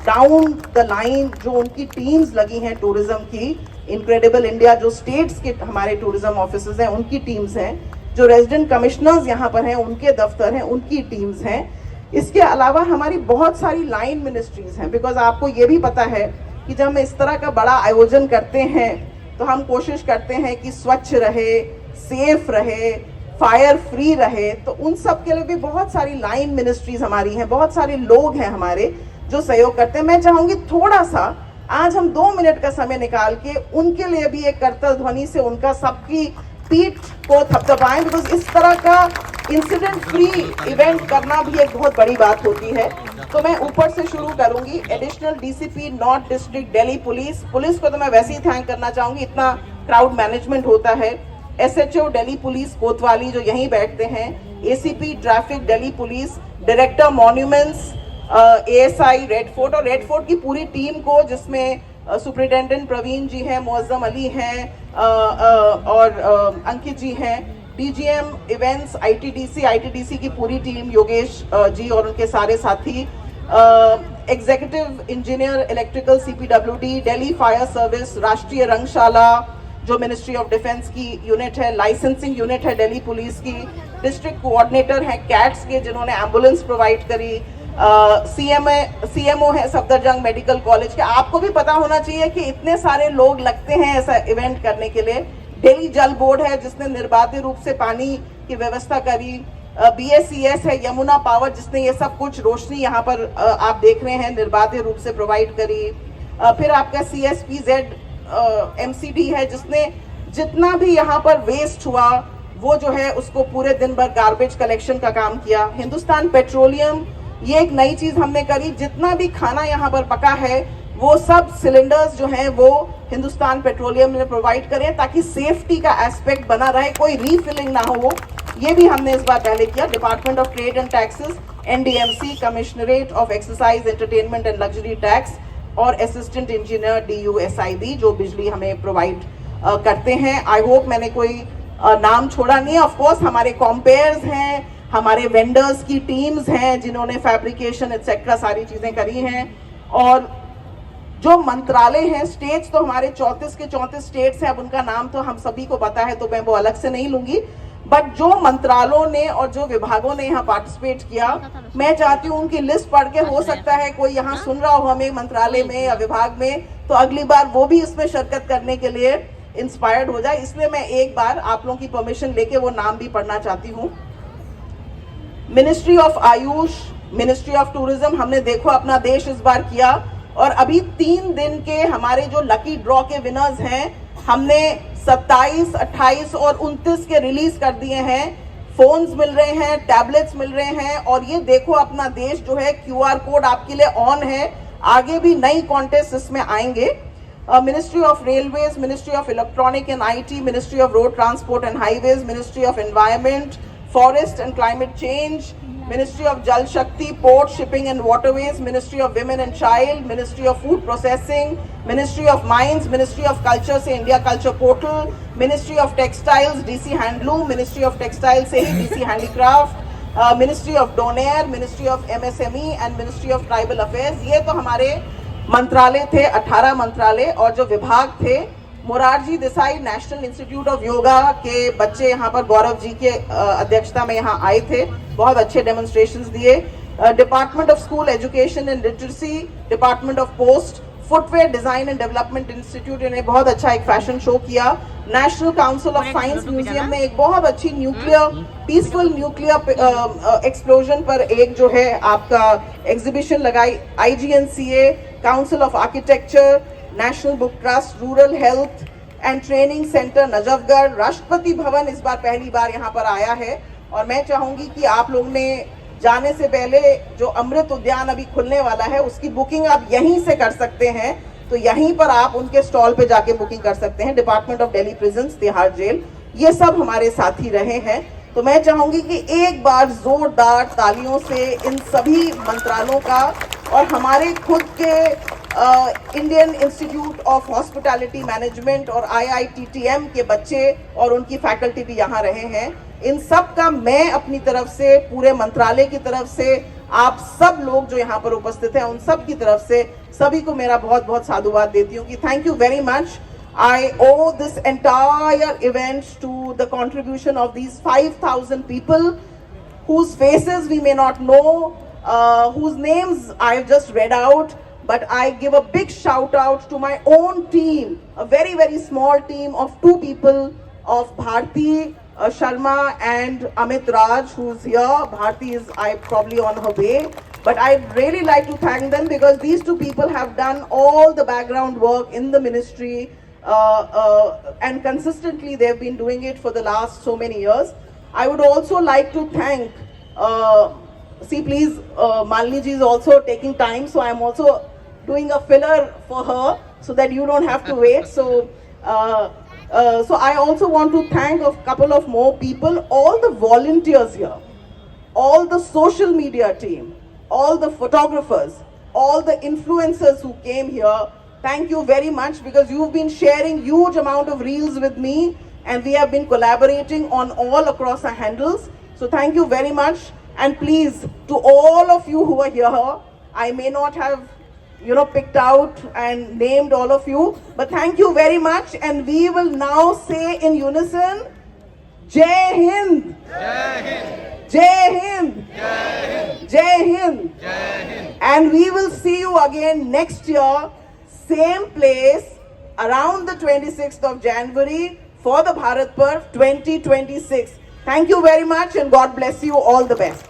Down the line जो उनकी teams लगी हैं टूरिज्म की, इनक्रेडिबल इंडिया जो स्टेट्स के हमारे टूरिज्म ऑफिसर्स हैं उनकी टीम्स हैं, जो रेजिडेंट कमिश्नर्स यहाँ पर हैं उनके दफ्तर हैं उनकी टीम्स हैं। इसके अलावा हमारी बहुत सारी लाइन मिनिस्ट्रीज हैं, बिकॉज आपको ये भी पता है कि जब हम इस तरह का बड़ा आयोजन करते हैं तो हम कोशिश करते हैं कि स्वच्छ रहे, सेफ रहे, फायर फ्री रहे। तो उन सब के लिए भी बहुत सारी लाइन मिनिस्ट्रीज हमारी हैं, बहुत सारे लोग हैं हमारे जो सहयोग करते हैं। मैं चाहूंगी थोड़ा सा आज हम 2 मिनट का समय निकाल के उनके लिए भी एक करतल ध्वनि से उनका सबकी पीठ को थपथपाएं, बिकॉज इस तरह का इंसिडेंट फ्री इवेंट करना भी एक बहुत बड़ी बात होती है। तो मैं ऊपर से शुरू करूंगी। Additional DCP north district Delhi police को तो मैं वैसे ही थैंक करना चाहूंगी, इतना क्राउड मैनेजमेंट होता है। एसएचओ दिल्ली पुलिस कोतवाली जो यहीं बैठते हैं, ACP traffic Delhi police, director monuments ASI red fort और रेड फोर्ट की पूरी टीम को, जिसमें सुपरिटेंडेंट प्रवीण जी हैं, मुअज्जम अली हैं और अंकित जी हैं, डीजीएम इवेंट्स आईटीडीसी की पूरी टीम, योगेश जी और उनके सारे साथी, executive engineer electrical CPWD, Delhi fire service, राष्ट्रीय रंगशाला जो मिनिस्ट्री ऑफ डिफेंस की यूनिट है, लाइसेंसिंग यूनिट है दिल्ली पुलिस की, डिस्ट्रिक्ट कोऑर्डिनेटर हैं कैट्स के जिन्होंने एम्बुलेंस प्रोवाइड करी, सीएमओ है सफदरजंग मेडिकल कॉलेज के। आपको भी पता होना चाहिए कि इतने सारे लोग लगते हैं ऐसा इवेंट करने के लिए। दिल्ली जल बोर्ड है जिसने निर्बाध रूप से पानी की व्यवस्था करी, बीएसईएस है, यमुना पावर जिसने ये सब कुछ रोशनी यहाँ पर आप देख रहे हैं निर्बाध रूप से प्रोवाइड करी। फिर आपका सीएसपीजेड एमसीडी है जिसने जितना भी यहाँ पर वेस्ट हुआ वो जो है उसको पूरे दिन भर गार्बेज कलेक्शन का काम किया। हिंदुस्तान पेट्रोलियम, ये एक नई चीज हमने करी, जितना भी खाना यहाँ पर पका है वो सब सिलेंडर्स जो हैं वो हिंदुस्तान पेट्रोलियम ने प्रोवाइड करें ताकि सेफ्टी का एस्पेक्ट बना रहे, कोई रीफिलिंग ना हो। वो ये भी हमने इस बार पहले किया। Department of trade and taxes, NDMC, commissionerate of exercise entertainment and luxury tax और असिस्टेंट इंजीनियर DUSIB जो बिजली हमें प्रोवाइड करते हैं। आई होप मैंने कोई नाम छोड़ा नहीं है। ऑफकोर्स हमारे कॉम्पेयर्स हैं, हमारे वेंडर्स की टीम्स हैं जिन्होंने फैब्रिकेशन एक्सेट्रा सारी चीजें करी हैं, और जो मंत्रालय हैं, स्टेट्स तो हमारे 34 के 34 स्टेट्स हैं, अब उनका नाम तो हम सभी को पता है तो मैं वो अलग से नहीं लूंगी, बट जो मंत्रालयों ने और जो विभागों ने यहाँ पार्टिसिपेट किया, मैं चाहती हूँ उनकी लिस्ट पढ़ के, हो सकता है कोई यहाँ सुन रहा हो हमें मंत्रालय में या विभाग में, तो अगली बार वो भी इसमें शिरकत करने के लिए इंस्पायर्ड हो जाए। इसलिए मैं एक बार आप लोगों की परमिशन लेके वो नाम भी पढ़ना चाहती हूँ। Ministry of Ayush, ministry of tourism, हमने देखो अपना देश इस बार किया, और अभी 3 दिन के हमारे जो लकी ड्रॉ के विनर्स हैं हमने 27, 28 और 29 के रिलीज कर दिए हैं। फोन्स मिल रहे हैं, टैबलेट्स मिल रहे हैं, और ये देखो अपना देश जो है QR कोड आपके लिए ऑन है। आगे भी नई कॉन्टेस्ट इसमें आएंगे। Ministry of railways, ministry of electronic and IT, ministry of road transport and highways, ministry of environment, forest and climate change, Ministry of Jal Shakti, Port, Shipping and Waterways, Ministry of Women and Child, Ministry of Food Processing, Ministry of Mines, Ministry of Culture से India Culture Portal, Ministry of Textiles, DC Handloom, Ministry of Textiles से ही DC Handicraft, Ministry of Donair, Ministry of MSME and Ministry of Tribal Affairs। ये तो हमारे मंत्रालय थे, 18 मंत्रालय, और जो विभाग थे, Morarji Desai national institute of yoga के बच्चे यहाँ पर गौरव जी के अध्यक्षता में यहाँ आए थे, बहुत अच्छे डेमोन्स्ट्रेशंस दिए। Department of school education and literacy, department of post, footwear design and development institute ने बहुत अच्छा एक फैशन शो किया। National council of science museum ने एक बहुत अच्छी न्यूक्लियर, पीसफुल न्यूक्लियर एक्सप्लोजन पर एक जो है आपका एग्जीबिशन लगाई। IGNCA, council of architecture, national book trust, rural health and training centre Najafgarh, Rashtrapati Bhavan इस बार पहली बार यहाँ पर आया है, और मैं चाहूंगी कि आप लोग ने जाने से पहले जो अमृत उद्यान अभी खुलने वाला है उसकी बुकिंग आप यहीं से कर सकते हैं, तो यहीं पर आप उनके स्टॉल पे जाके बुकिंग कर सकते हैं। Department of Delhi prisons, Tihar jail, ये सब हमारे साथी रहे हैं। तो मैं चाहूंगी कि एक बार जोरदार तालियों से इन सभी मंत्रालयों का और हमारे खुद के Indian institute of hospitality management और IITTM के बच्चे और उनकी फैकल्टी भी यहाँ रहे हैं, इन सब का मैं अपनी तरफ से, पूरे मंत्रालय की तरफ से आप सब लोग जो यहाँ पर उपस्थित हैं उन सब की तरफ से सभी को मेरा बहुत बहुत साधुवाद देती हूँ कि thank you very much. I owe this entire event to the contribution of these 5,000 people whose faces we may not know, whose names I've just read out, but I give a big shout out to my own team, a very, very small team of 2 people, of Bharti Sharma and Amit Raj, who's here. Bharti is probably on her way. But I'd really like to thank them because these 2 people have done all the background work in the ministry. And consistently they've been doing it for the last so many years. I would also like to thank, please, Malini ji is also taking time, so I'm also doing a filler for her so that you don't have to wait. So I also want to thank a couple of more people, all the volunteers here, all the social media team, all the photographers, all the influencers who came here. Thank you very much because you've been sharing huge amount of reels with me and we have been collaborating on all across our handles. So thank you very much, and please, to all of you who are here, I may not have picked out and named all of you, but thank you very much, and we will now say in unison, Jai Hind! Jai Hind! Jai Hind! Jai Hind! Jai Hind! Jai Hind! And we will see you again next year, same place, around the 26th of January for the Bharat Parv 2026. Thank you very much and God bless you. All the best.